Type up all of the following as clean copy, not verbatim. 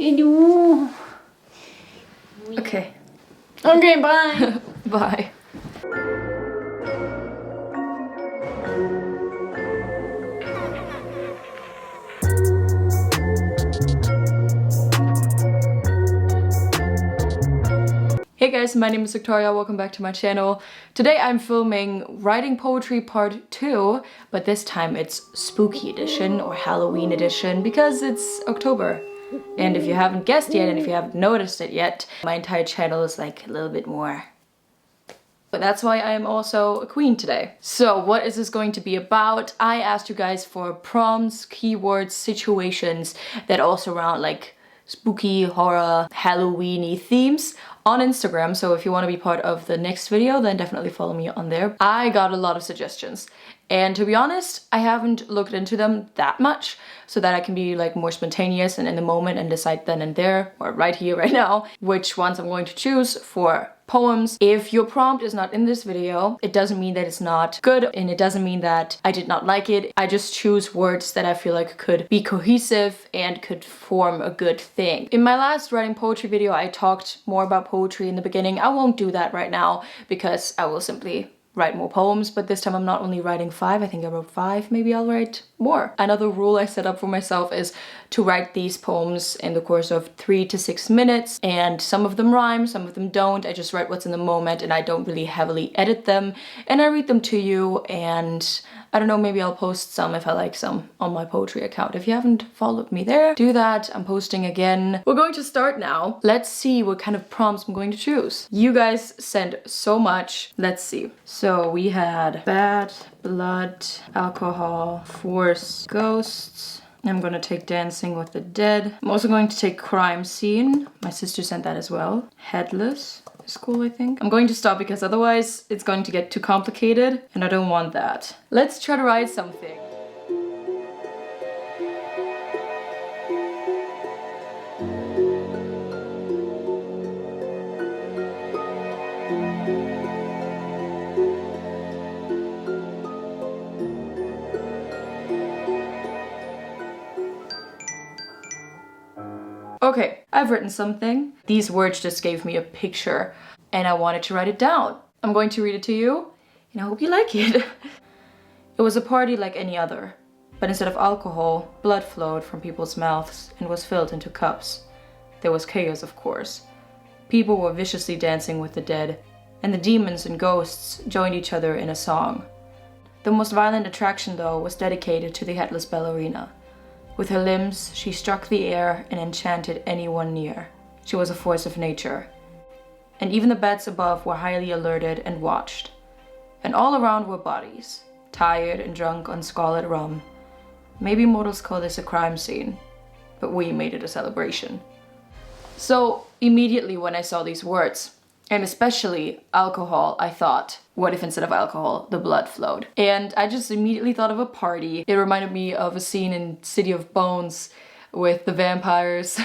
Okay. Okay, bye. Bye. Hey guys, my name is Victoria, welcome back to my channel. Today I'm filming Writing Poetry Part 2, but this time it's Spooky Edition or Halloween Edition because it's October. And if you haven't guessed yet and if you haven't noticed it yet, my entire channel is like a little bit more. But that's why I am also a queen today. So what is this going to be about? I asked you guys for prompts, keywords, situations that all surround like spooky, horror, Halloween-y themes on Instagram. So if you want to be part of the next video, then definitely follow me on there. I got a lot of suggestions. And to be honest, I haven't looked into them that much so that I can be like more spontaneous and in the moment and decide then and there, or right here, right now, which ones I'm going to choose for poems. If your prompt is not in this video, it doesn't mean that it's not good and it doesn't mean that I did not like it. I just choose words that I feel like could be cohesive and could form a good thing. In my last writing poetry video, I talked more about poetry in the beginning. I won't do that right now because I will simply write more poems, but this time I'm not only writing 5, I think I wrote 5, maybe I'll write more. Another rule I set up for myself is to write these poems in the course of 3 to 6 minutes, and some of them rhyme, some of them don't. I just write what's in the moment and I don't really heavily edit them, and I read them to you, and I don't know, maybe I'll post some if I like some on my poetry account. If you haven't followed me there, do that. I'm posting again. We're going to start now. Let's see what kind of prompts I'm going to choose. You guys sent so much. Let's see. So we had bad, blood, alcohol, force, ghosts. I'm gonna take dancing with the dead. I'm also going to take crime scene. My sister sent that as well. Headless. School, I think. I'm going to stop because otherwise it's going to get too complicated and I don't want that. Let's try to write something. Okay, I've written something. These words just gave me a picture and I wanted to write it down. I'm going to read it to you and I hope you like it. It was a party like any other, but instead of alcohol, blood flowed from people's mouths and was filled into cups. There was chaos, of course. People were viciously dancing with the dead, and the demons and ghosts joined each other in a song. The most violent attraction, though, was dedicated to the headless ballerina. With her limbs, she struck the air and enchanted anyone near. She was a force of nature. And even the beds above were highly alerted and watched. And all around were bodies, tired and drunk on scarlet rum. Maybe mortals call this a crime scene, but we made it a celebration. So immediately when I saw these words, and especially alcohol, I thought, what if instead of alcohol, the blood flowed? And I just immediately thought of a party. It reminded me of a scene in City of Bones with the vampires,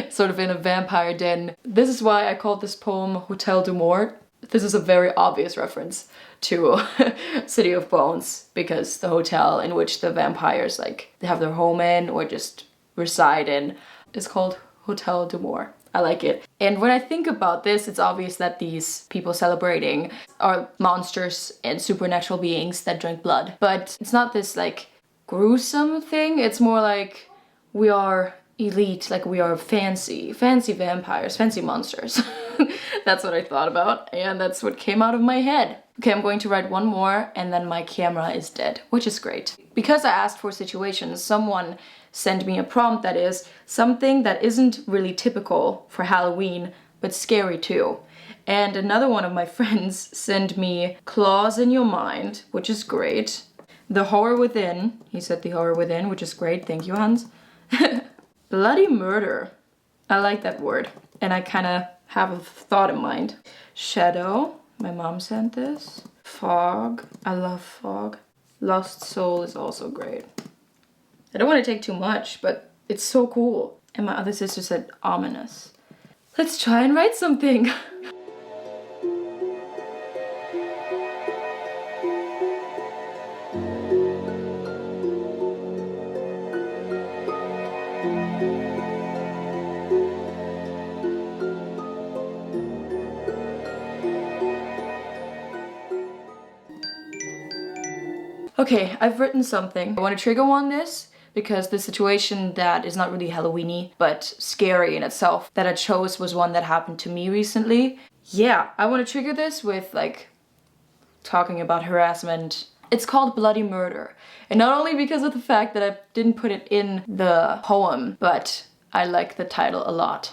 sort of in a vampire den. This is why I called this poem Hotel du Mort. This is a very obvious reference to City of Bones, because the hotel in which the vampires like they have their home in or just reside in is called Hotel du Mort. I like it. And when I think about this, it's obvious that these people celebrating are monsters and supernatural beings that drink blood. But it's not this like gruesome thing. It's more like we are elite, like we are fancy vampires, fancy monsters. That's what I thought about and that's what came out of my head. Okay, I'm going to write one more and then my camera is dead, which is great. Because I asked for situations, someone sent me a prompt that is something that isn't really typical for Halloween, but scary too. And another one of my friends sent me Claws in Your Mind, which is great. The Horror Within, he said The Horror Within, which is great, thank you Hans. Bloody Murder, I like that word. And I kind of have a thought in mind. Shadow, my mom sent this. Fog, I love fog. Lost Soul is also great. I don't want to take too much, but it's so cool. And my other sister said ominous. Let's try and write something. Okay, I've written something. I want to trigger warn this because the situation that is not really Halloween-y, but scary in itself that I chose was one that happened to me recently. Yeah, I want to trigger this with like talking about harassment. It's called Bloody Murder. And not only because of the fact that I didn't put it in the poem, but I like the title a lot.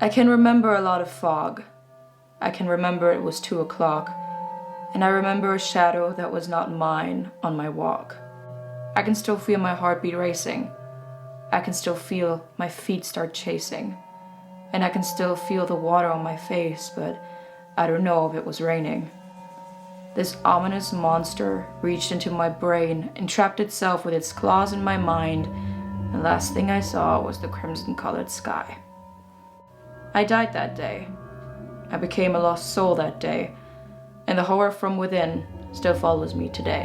I can remember a lot of fog. I can remember it was 2 o'clock. And I remember a shadow that was not mine on my walk. I can still feel my heartbeat racing. I can still feel my feet start chasing. And I can still feel the water on my face, but I don't know if it was raining. This ominous monster reached into my brain and trapped itself with its claws in my mind. The last thing I saw was the crimson-colored sky. I died that day. I became a lost soul that day. And the horror from within still follows me today.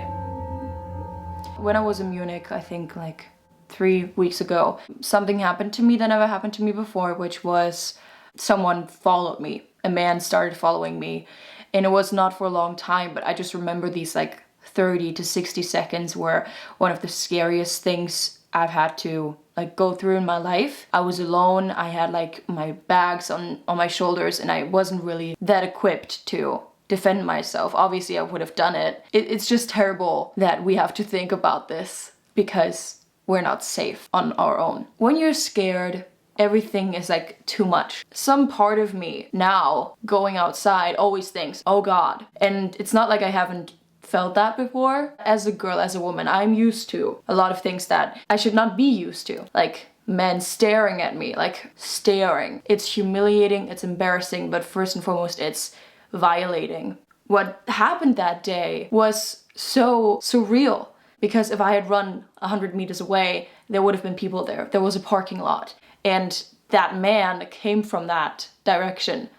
When I was in Munich, I think like 3 weeks ago, something happened to me that never happened to me before, which was someone followed me. A man started following me. And it was not for a long time, but I just remember these like 30 to 60 seconds were one of the scariest things I've had to like go through in my life. I was alone, I had like my bags on my shoulders, and I wasn't really that equipped to defend myself. Obviously I would have done it. It's just terrible that we have to think about this because we're not safe on our own. When you're scared, everything is like too much. Some part of me now going outside always thinks, oh God. And it's not like I haven't felt that before. As a girl, as a woman, I'm used to a lot of things that I should not be used to. Like men staring at me, like staring. It's humiliating, it's embarrassing, but first and foremost, it's violating. What happened that day was so surreal because if I had run 100 meters away, there would have been people there. There was a parking lot. And that man came from that direction.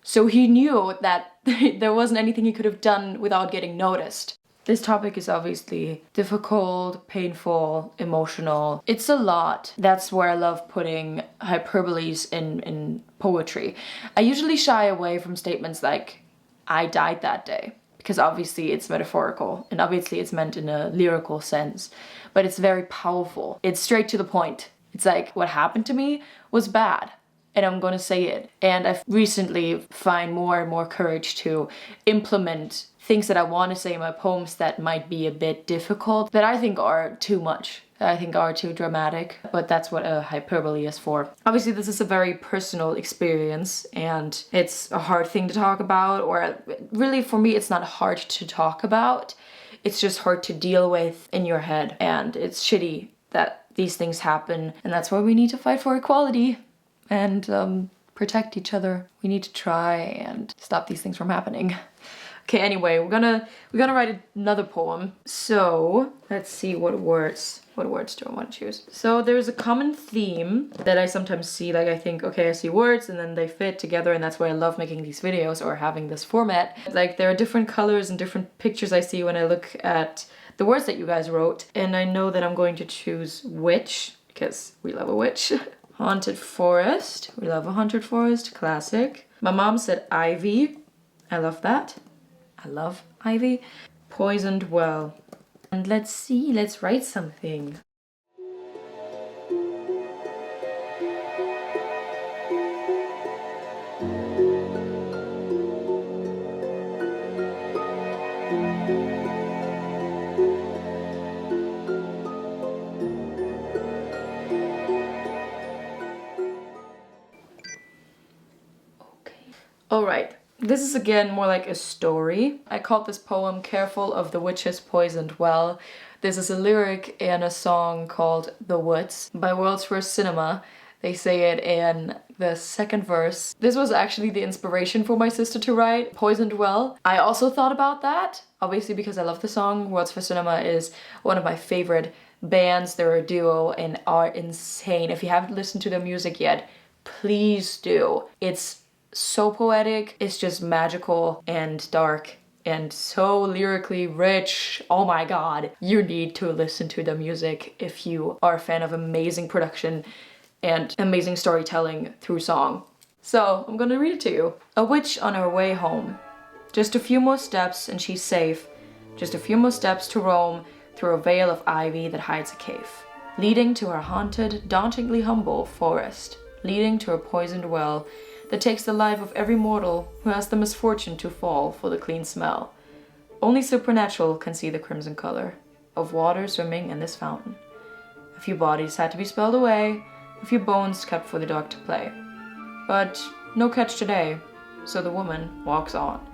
So he knew that there wasn't anything he could have done without getting noticed. This topic is obviously difficult, painful, emotional. It's a lot. That's where I love putting hyperboles in poetry. I usually shy away from statements like, I died that day. Because obviously it's metaphorical and obviously it's meant in a lyrical sense. But it's very powerful. It's straight to the point. It's like, what happened to me was bad, and I'm gonna say it. And I've recently find more and more courage to implement things that I want to say in my poems that might be a bit difficult, that I think are too much, that I think are too dramatic, but that's what a hyperbole is for. Obviously, this is a very personal experience, and it's a hard thing to talk about, or really for me, it's not hard to talk about. It's just hard to deal with in your head, and it's shitty that these things happen, and that's why we need to fight for equality and protect each other. We need to try and stop these things from happening. Okay, anyway, we're gonna write another poem. So let's see what words do I want to choose. So there's a common theme that I sometimes see. Like I think, okay, I see words and then they fit together, and that's why I love making these videos or having this format. Like there are different colors and different pictures I see when I look at the words that you guys wrote, and I know that I'm going to choose witch because we love a witch. Haunted forest, we love a haunted forest, classic. My mom said ivy, I love that. I love ivy. Poisoned well. And let's see, let's write something. Alright, this is again more like a story. I called this poem Careful of the Witch's Poisoned Well. This is a lyric in a song called The Woods by World's First Cinema. They say it in the second verse. This was actually the inspiration for my sister to write Poisoned Well. I also thought about that, obviously because I love the song. World's First Cinema is one of my favorite bands. They're a duo and are insane. If you haven't listened to their music yet, please do. It's so poetic, it's just magical and dark and so lyrically rich. Oh my god, you need to listen to the music if you are a fan of amazing production and amazing storytelling through song. So I'm gonna read it to you. A witch on her way home. Just a few more steps and she's safe. Just a few more steps to roam through a veil of ivy that hides a cave, leading to her haunted, dauntingly humble forest, leading to a poisoned well that takes the life of every mortal who has the misfortune to fall for the clean smell. Only supernatural can see the crimson color of water swimming in this fountain. A few bodies had to be spelled away, a few bones kept for the dog to play. But no catch today, so the woman walks on.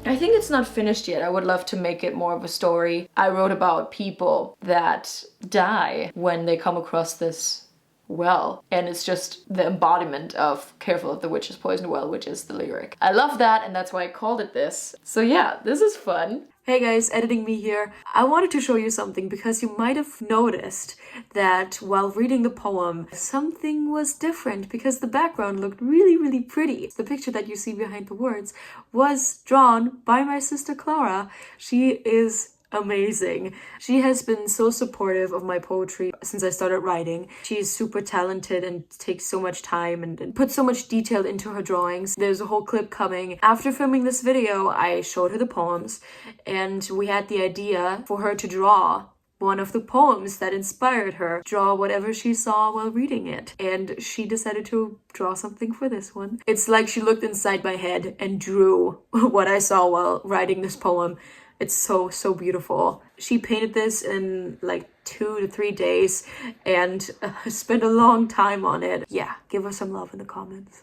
I think it's not finished yet. I would love to make it more of a story. I wrote about people that die when they come across this well, and it's just the embodiment of "Careful of the Witch's Poisoned Well," which is the lyric. I love that, and that's why I called it this. So yeah, this is fun. Hey guys, editing me here. I wanted to show you something because you might have noticed that while reading the poem, something was different because the background looked really, really pretty. The picture that you see behind the words was drawn by my sister Clara. She is amazing. She has been so supportive of my poetry since I started writing. She's super talented and takes so much time and puts so much detail into her drawings. There's a whole clip coming. After filming this video, I showed her the poems and we had the idea for her to draw one of the poems that inspired her, draw whatever she saw while reading it. And she decided to draw something for this one. It's like she looked inside my head and drew what I saw while writing this poem. It's so, so beautiful. She painted this in like 2 to 3 days and spent a long time on it. Yeah, give us some love in the comments.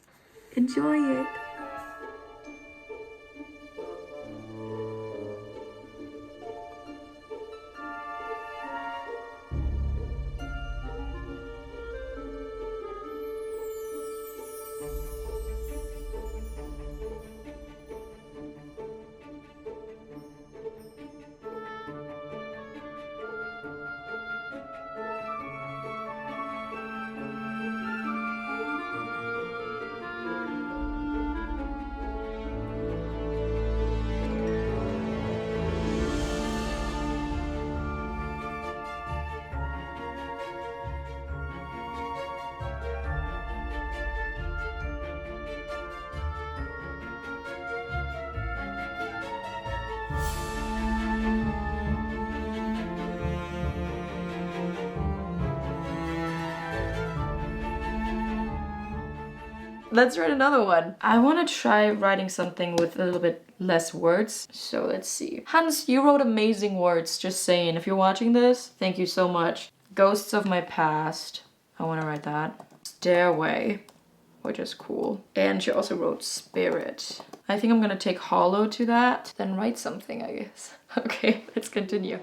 Enjoy it. Let's write another one. I want to try writing something with a little bit less words. So let's see. Hans, you wrote amazing words, just saying. If you're watching this, thank you so much. Ghosts of my past. I want to write that. Stairway, which is cool. And she also wrote spirit. I think I'm gonna take hollow to that, then write something, I guess. Okay, let's continue.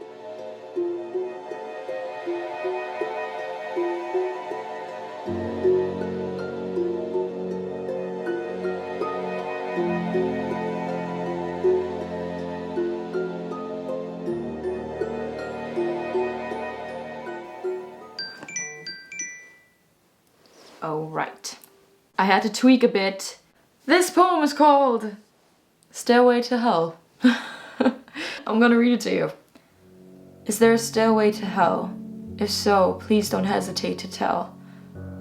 Oh, right. I had to tweak a bit. This poem is called Stairway to Hell. I'm gonna read it to you. Is there a stairway to hell? If so, please don't hesitate to tell.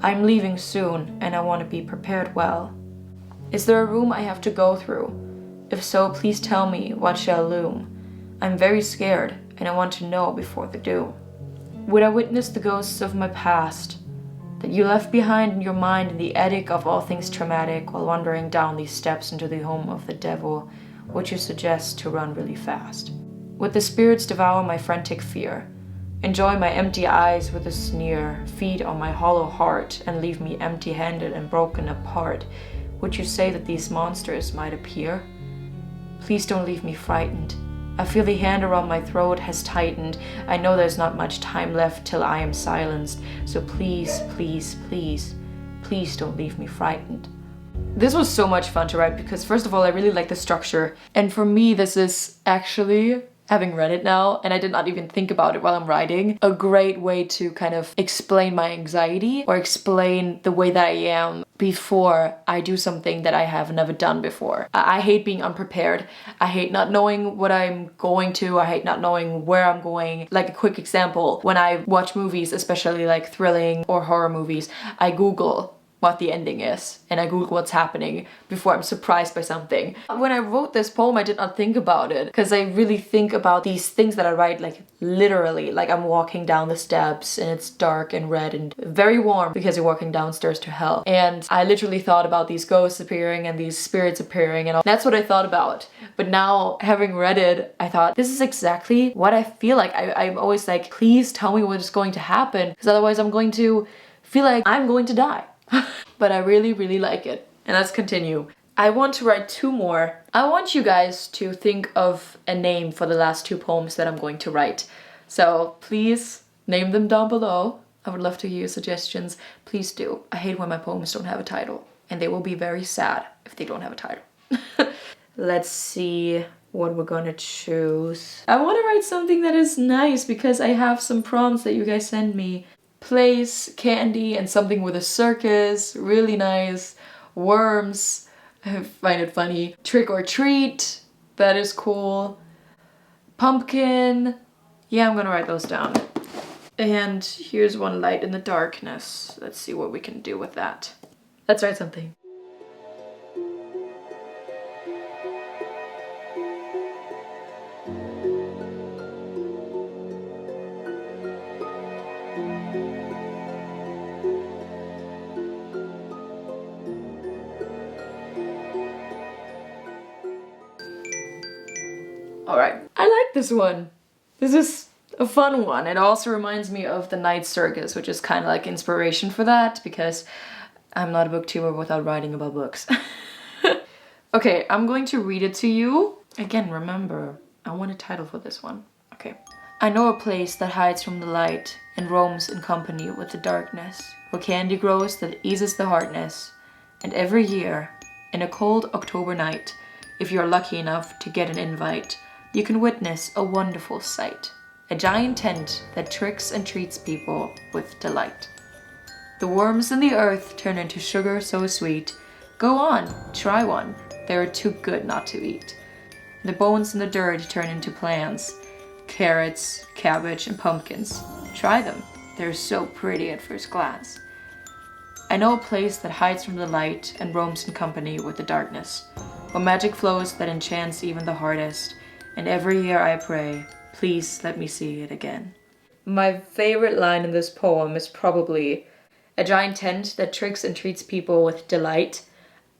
I'm leaving soon and I want to be prepared well. Is there a room I have to go through? If so, please tell me what shall loom. I'm very scared and I want to know before the doom. Would I witness the ghosts of my past that you left behind in your mind in the attic of all things traumatic while wandering down these steps into the home of the devil, would you suggest to run really fast? Would the spirits devour my frantic fear, enjoy my empty eyes with a sneer, feed on my hollow heart, and leave me empty-handed and broken apart? Would you say that these monsters might appear? Please don't leave me frightened. I feel the hand around my throat has tightened. I know there's not much time left till I am silenced. So please, please, please, please don't leave me frightened. This was so much fun to write because first of all, I really like the structure. And for me, this is actually, having read it now, and I did not even think about it while I'm writing, a great way to kind of explain my anxiety or explain the way that I am before I do something that I have never done before. I hate being unprepared. I hate not knowing what I'm going to. I hate not knowing where I'm going. Like a quick example, when I watch movies, especially like thrilling or horror movies, I Google what the ending is, and I Google what's happening before I'm surprised by something. When I wrote this poem, I did not think about it, because I really think about these things that I write like literally, like I'm walking down the steps and it's dark and red and very warm because you're walking downstairs to hell. And I literally thought about these ghosts appearing and these spirits appearing, and all. That's what I thought about. But now, having read it, I thought, this is exactly what I feel like. I'm always like, please tell me what is going to happen, because otherwise I'm going to feel like I'm going to die. But I really, really like it. And let's continue. I want to write 2 more. I want you guys to think of a name for the last 2 poems that I'm going to write. So please name them down below. I would love to hear your suggestions. Please do. I hate when my poems don't have a title, and they will be very sad if they don't have a title. Let's see what we're gonna choose. I want to write something that is nice because I have some prompts that you guys send me. Place, candy, and something with a circus. Really nice. Worms. I find it funny. Trick or treat. That is cool. Pumpkin. Yeah, I'm gonna write those down. And here's one light in the darkness. Let's see what we can do with that. Let's write something. Alright, I like this one. This is a fun one. It also reminds me of the night circus, which is kind of like inspiration for that, because I'm not a booktuber without writing about books. Okay, I'm going to read it to you. Again, remember, I want a title for this one. Okay. I know a place that hides from the light and roams in company with the darkness, where candy grows that eases the hardness. And every year, in a cold October night, if you're lucky enough to get an invite, you can witness a wonderful sight. A giant tent that tricks and treats people with delight. The worms in the earth turn into sugar so sweet. Go on, try one. They're too good not to eat. The bones in the dirt turn into plants. Carrots, cabbage, and pumpkins. Try them. They're so pretty at first glance. I know a place that hides from the light and roams in company with the darkness, where magic flows that enchants even the hardest. And every year I pray, please let me see it again. My favorite line in this poem is probably, a giant tent that tricks and treats people with delight.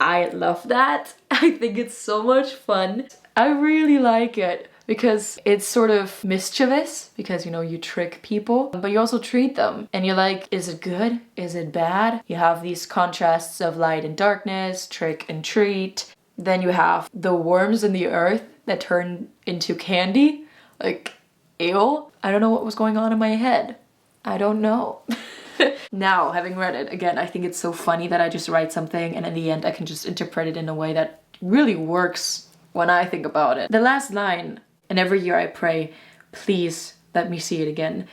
I love that. I think it's so much fun. I really like it because it's sort of mischievous, because, you know, you trick people, but you also treat them. And you're like, is it good? Is it bad? You have these contrasts of light and darkness, trick and treat. Then you have the worms in the earth that turn into candy. Like, ew. I don't know what was going on in my head. I don't know. Now, having read it, again, I think it's so funny that I just write something and in the end I can just interpret it in a way that really works when I think about it. The last line, and every year I pray, please let me see it again.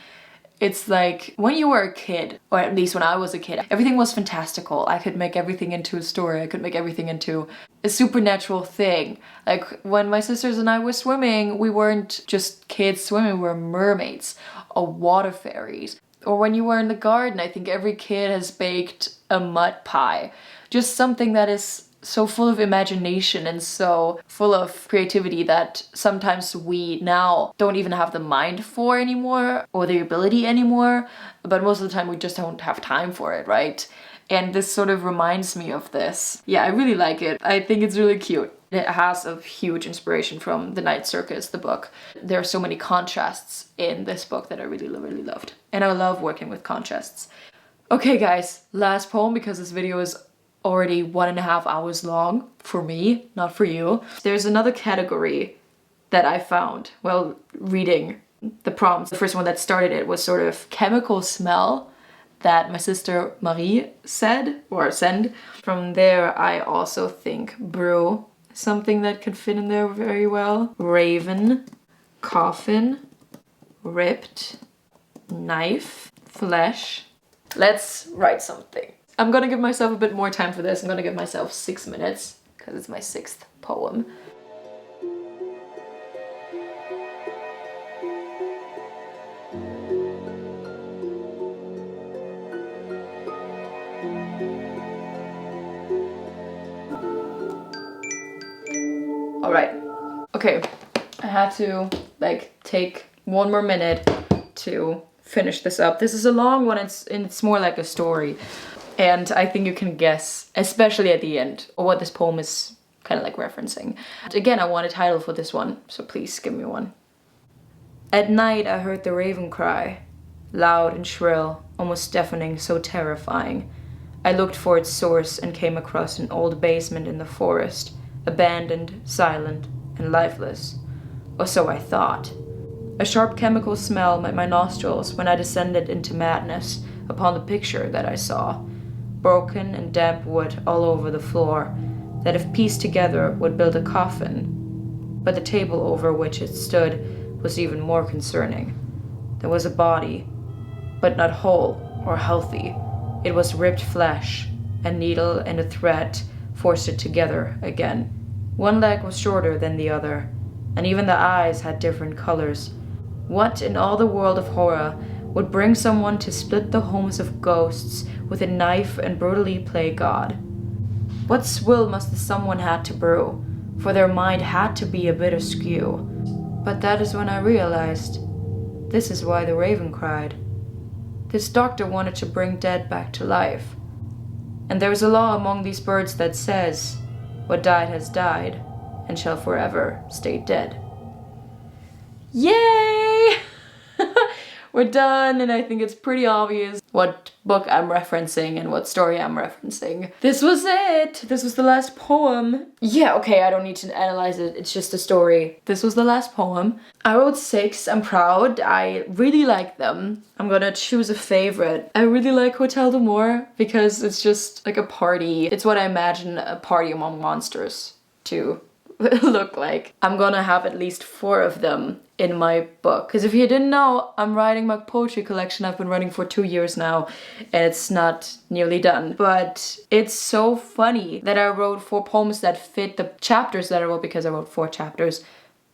It's like when you were a kid, or at least when I was a kid, everything was fantastical. I could make everything into a story. I could make everything into a supernatural thing. Like when my sisters and I were swimming, we weren't just kids swimming, we were mermaids or water fairies. Or when you were in the garden, I think every kid has baked a mud pie. Just something that is so full of imagination and so full of creativity that sometimes we now don't even have the mind for anymore or the ability anymore, but most of the time we just don't have time for it, right? And this sort of reminds me of this. Yeah, I really like it. I think it's really cute. It has a huge inspiration from The Night Circus, the book. There are so many contrasts in this book that I really, really loved. And I love working with contrasts. Okay guys, last poem, because this video is already 1.5 hours long for me, not for you. There's another category that I found while reading the prompts. The first one that started it was sort of chemical smell that my sister Marie said or send. From there, I also think brew, something that could fit in there very well. Raven, coffin, ripped, knife, flesh. Let's write something. I'm gonna give myself a bit more time for this. I'm gonna give myself 6 minutes because it's my 6th poem. right. Okay, I had to like take one more minute to finish this up. This is a long one, it's more like a story. And I think you can guess, especially at the end, what this poem is kind of like referencing. Again, I want a title for this one, so please give me one. At night I heard the raven cry, loud and shrill, almost deafening, so terrifying. I looked for its source and came across an old basement in the forest, abandoned, silent, and lifeless. Or so I thought. A sharp chemical smell met my nostrils when I descended into madness upon the picture that I saw. Broken and damp wood all over the floor, that if pieced together would build a coffin. But the table over which it stood was even more concerning. There was a body, but not whole or healthy. It was ripped flesh. A needle and a thread forced it together again. One leg was shorter than the other, and even the eyes had different colors. What in all the world of horror would bring someone to split the homes of ghosts with a knife and brutally play God? What swill must the someone had to brew, for their mind had to be a bit askew. But that is when I realized, this is why the raven cried. This doctor wanted to bring dead back to life. And there is a law among these birds that says, what died has died, and shall forever stay dead. Yay! We're done, and I think it's pretty obvious what book I'm referencing and what story I'm referencing. This was it! This was the last poem. Yeah, okay, I don't need to analyze it, it's just a story. This was the last poem. I wrote 6, I'm proud, I really like them. I'm gonna choose a favorite. I really like Hotel de Mort because it's just like a party. It's what I imagine a party among monsters to look like. I'm gonna have at least 4 of them in my book. Because if you didn't know, I'm writing my poetry collection. I've been running for 2 years now and it's not nearly done. But it's so funny that I wrote 4 poems that fit the chapters that I wrote, because I wrote 4 chapters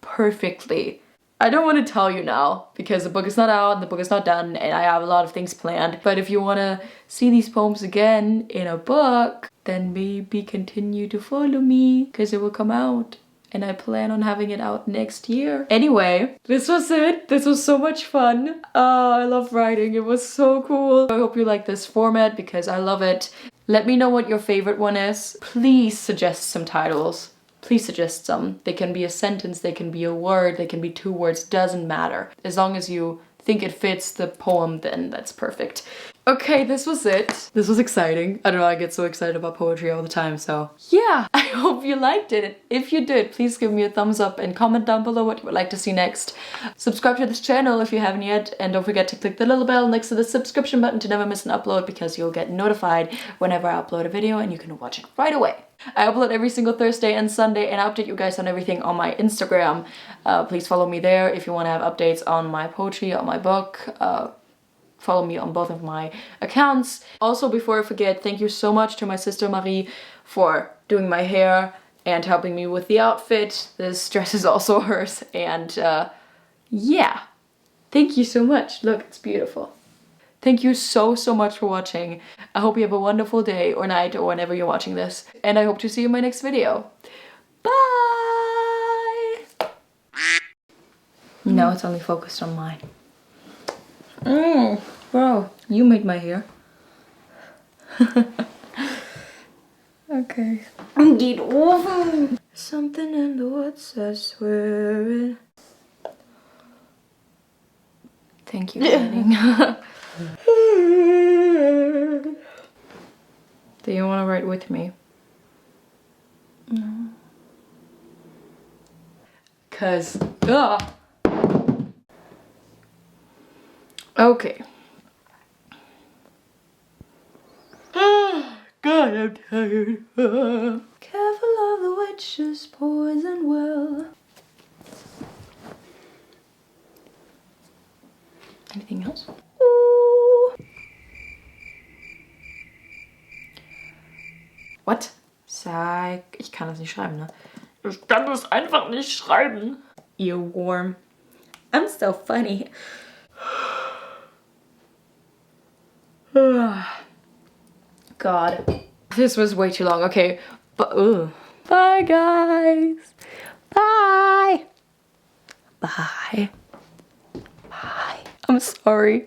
perfectly. I don't want to tell you now because the book is not out, the book is not done, and I have a lot of things planned. But if you want to see these poems again in a book, then maybe continue to follow me because it will come out. And I plan on having it out next year. Anyway, this was it. This was so much fun. I love writing. It was so cool. I hope you like this format because I love it. Let me know what your favorite one is. Please suggest some titles. Please suggest some. They can be a sentence, they can be a word, they can be 2 words, doesn't matter. As long as you think it fits the poem, then that's perfect. Okay, this was it. This was exciting. I don't know, I get so excited about poetry all the time, so yeah. I hope you liked it. If you did, please give me a thumbs up and comment down below what you would like to see next. Subscribe to this channel if you haven't yet, and don't forget to click the little bell next to the subscription button to never miss an upload, because you'll get notified whenever I upload a video and you can watch it right away. I upload every single Thursday and Sunday, and I update you guys on everything on my Instagram. Please follow me there if you want to have updates on my poetry, on my book. Follow me on both of my accounts. Also, before I forget, thank you so much to my sister Marie for doing my hair and helping me with the outfit. This dress is also hers, and yeah. Thank you so much. Look, it's beautiful. Thank you so much for watching. I hope you have a wonderful day or night or whenever you're watching this. And I hope to see you in my next video. Bye! Now it's only focused on mine. Bro, you made my hair. Okay. Geht offen. Something in the woods, I swear it. Thank you for editing. Do you want to write with me? No. Cause, okay. God, I'm tired. Careful of the witch's poison well. Anything else? Ooh. What? Ich kann das nicht schreiben, ne? Ich kann das einfach nicht schreiben. Earworm. I'm so funny. God. This was way too long. Okay. Bye, guys. Bye. Bye. Bye. I'm sorry.